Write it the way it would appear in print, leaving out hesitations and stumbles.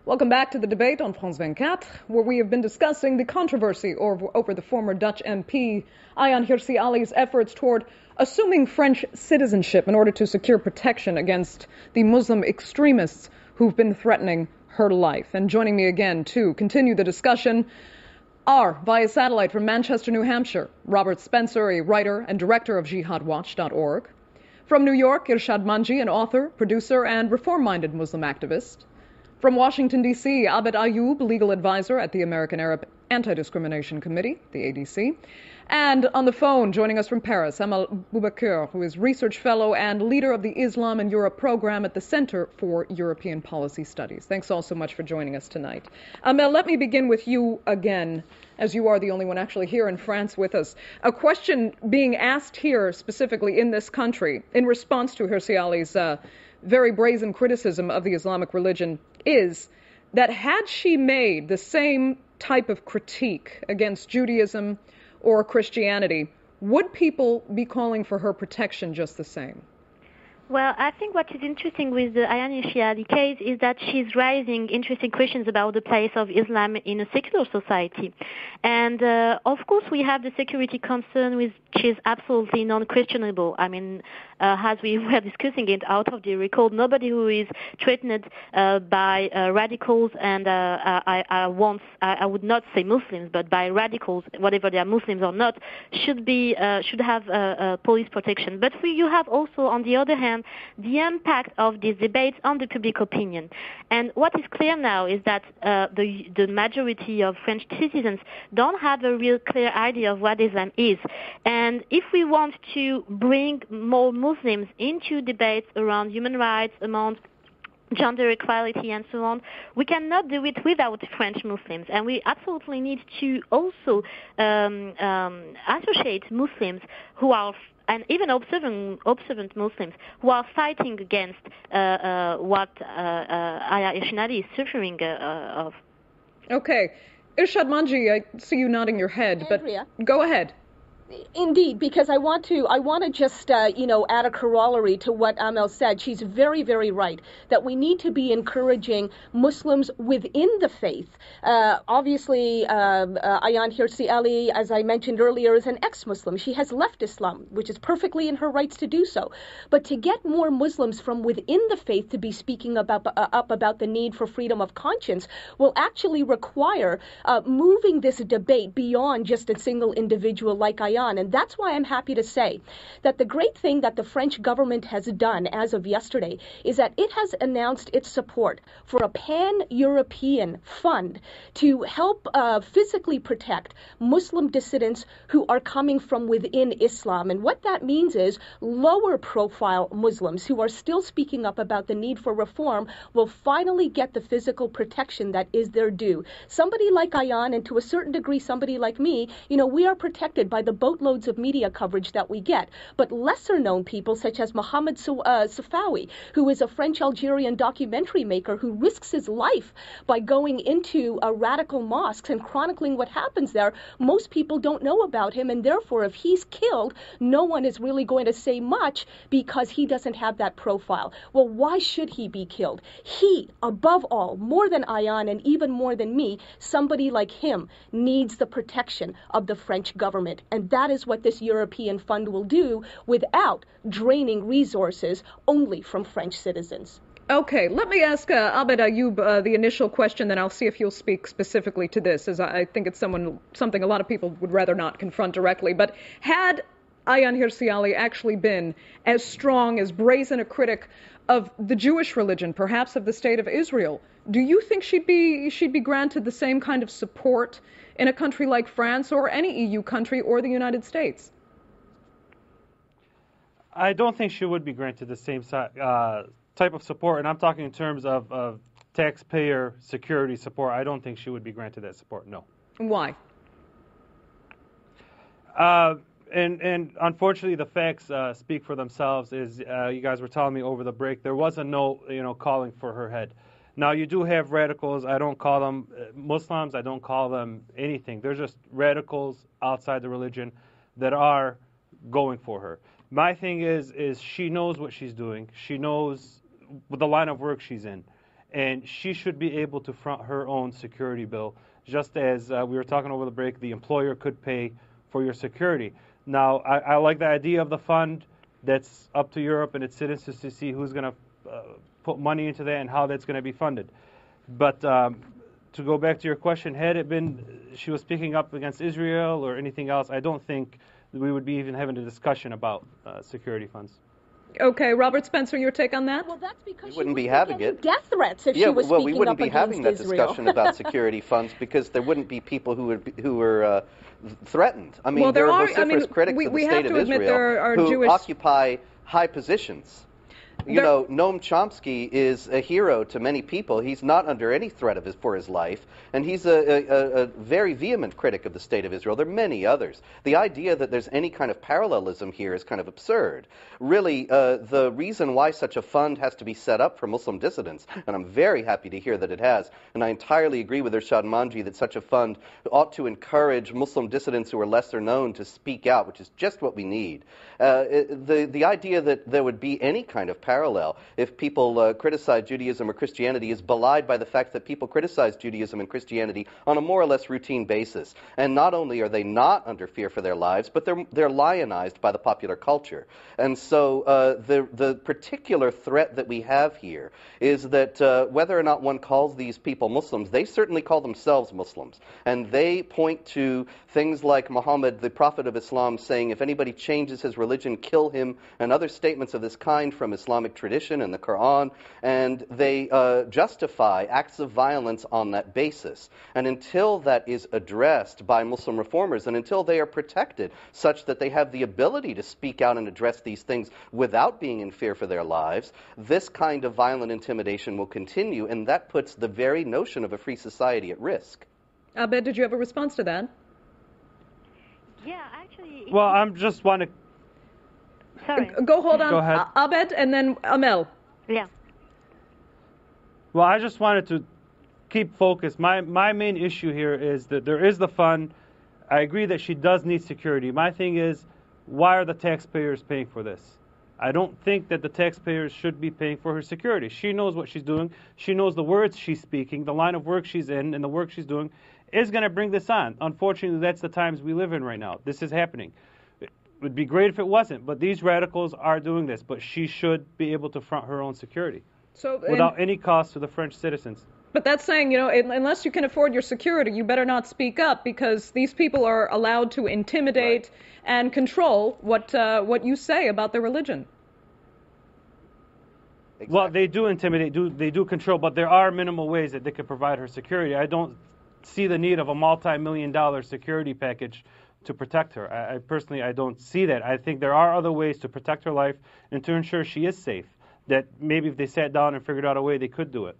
Welcome back to the debate on France 24, where we have been discussing the controversy over the former Dutch MP Ayaan Hirsi Ali's efforts toward assuming French citizenship in order to secure protection against the Muslim extremists who've been threatening her life. And joining me again to continue the discussion are, via satellite from Manchester, New Hampshire, Robert Spencer, a writer and director of jihadwatch.org. From New York, Irshad Manji, an author, producer, and reform-minded Muslim activist. From Washington, D.C., Abed Ayoub, legal advisor at the American Arab Anti-Discrimination Committee, the ADC. And on the phone, joining us from Paris, Amel Boubekeur, who is research fellow and leader of the Islam and Europe program at the Center for European Policy Studies. Thanks all so much for joining us tonight. Amel, let me begin with you again, as you are the only one actually here in France with us. A question being asked here, specifically in this country, in response to Hirsi Ali's very brazen criticism of the Islamic religion, is that had she made the same type of critique against Judaism or Christianity, would people be calling for her protection just the same? Well, I think what is interesting with the Ayaan Hirsi Ali case is that she's raising interesting questions about the place of Islam in a secular society. And of course, we have the security concern, which is absolutely non-questionable. I mean, as we were discussing it out of the record, nobody who is threatened by radicals, and I would not say Muslims, but by radicals, whatever they are, Muslims or not, should have police protection. But you have also, on the other hand, the impact of these debates on the public opinion. And what is clear now is that the majority of French citizens don't have a real clear idea of what Islam is. And if we want to bring more Muslims into debates around human rights, around gender equality and so on, we cannot do it without French Muslims. And we absolutely need to also associate Muslims who are, and even observant Muslims who are fighting against what Ayaan Hirsi Ali is suffering of. Okay. Irshad Manji, I see you nodding your head, Andrea. But go ahead. Indeed, because I want to just, add a corollary to what Amel said. She's very, very right that we need to be encouraging Muslims within the faith. Obviously, Ayaan Hirsi Ali, as I mentioned earlier, is an ex-Muslim. She has left Islam, which is perfectly in her rights to do so. But to get more Muslims from within the faith to be speaking up about the need for freedom of conscience will actually require moving this debate beyond just a single individual like Ayaan. And that's why I'm happy to say that the great thing that the French government has done as of yesterday is that it has announced its support for a pan-European fund to help physically protect Muslim dissidents who are coming from within Islam. And what that means is lower profile Muslims who are still speaking up about the need for reform will finally get the physical protection that is their due. Somebody like Ayaan, and to a certain degree somebody like me, we are protected by the boatloads of media coverage that we get. But lesser known people such as Mohammed Safawi, who is a French-Algerian documentary maker who risks his life by going into radical mosques and chronicling what happens there, most people don't know about him, and therefore if he's killed, no one is really going to say much because he doesn't have that profile. Well, why should he be killed? He, above all, more than Ayaan and even more than me, somebody like him needs the protection of the French government. And that is what this European fund will do without draining resources only from French citizens. Okay, let me ask Abed Ayoub the initial question, then I'll see if you'll speak specifically to this, as I think it's something a lot of people would rather not confront directly. But had Ayaan Hirsi Ali actually been as strong, as brazen a critic of the Jewish religion, perhaps of the state of Israel, do you think she'd be granted the same kind of support in a country like France or any EU country or the United States? I don't think she would be granted the same type of support, and I'm talking in terms of taxpayer security support. I don't think she would be granted that support, no. Why? And unfortunately, the facts speak for themselves. As you guys were telling me over the break, there was a note, calling for her head. Now, you do have radicals. I don't call them Muslims. I don't call them anything. They're just radicals outside the religion that are going for her. My thing is she knows what she's doing. She knows the line of work she's in. and she should be able to front her own security bill, just as we were talking over the break, the employer could pay for your security. Now, I like the idea of the fund. That's up to Europe and its citizens to see who's going to put money into that and how that's going to be funded. But to go back to your question, had it been she was speaking up against Israel or anything else, I don't think we would be even having a discussion about security funds. Okay, Robert Spencer, your take on that? Well, that's because we wouldn't be having it. Death threats if she was speaking up against Israel. We wouldn't be having that discussion about security funds because there wouldn't be people who were threatened. I mean, there are vociferous critics of the state of Israel who occupy high positions. You know, Noam Chomsky is a hero to many people. He's not under any threat for his life, and he's a very vehement critic of the state of Israel. There are many others. The idea that there's any kind of parallelism here is kind of absurd. Really, the reason why such a fund has to be set up for Muslim dissidents, and I'm very happy to hear that it has, and I entirely agree with Irshad and Manji that such a fund ought to encourage Muslim dissidents who are lesser known to speak out, which is just what we need. The idea that there would be any kind of parallel if people criticize Judaism or Christianity is belied by the fact that people criticize Judaism and Christianity on a more or less routine basis. And not only are they not under fear for their lives, but they're lionized by the popular culture. And so the particular threat that we have here is that whether or not one calls these people Muslims, they certainly call themselves Muslims. And they point to things like Muhammad, the prophet of Islam, saying, if anybody changes his religion, kill him, and other statements of this kind from Islamic tradition and the Quran, and they justify acts of violence on that basis. And until that is addressed by Muslim reformers, and until they are protected such that they have the ability to speak out and address these things without being in fear for their lives, this kind of violent intimidation will continue, and that puts the very notion of a free society at risk. Abed, did you have a response to that? Yeah, actually... Well, I'm just want to... Sorry. Hold on. Go ahead. Abed and then Amel. Yeah. Well, I just wanted to keep focused. My main issue here is that there is the fund. I agree that she does need security. My thing is, why are the taxpayers paying for this? I don't think that the taxpayers should be paying for her security. She knows what she's doing. She knows the words she's speaking, the line of work she's in, and the work she's doing is going to bring this on. Unfortunately, that's the times we live in right now. This is happening. It would be great if it wasn't, but these radicals are doing this. But she should be able to front her own security without any cost to the French citizens. But that's saying, unless you can afford your security, you better not speak up, because these people are allowed to intimidate and control what you say about their religion. Exactly. Well, they do intimidate, they do control, but there are minimal ways that they can provide her security. I don't see the need of a multi-million-dollar security package to protect her. I personally don't see that. I think there are other ways to protect her life and to ensure she is safe, that maybe if they sat down and figured out a way, they could do it.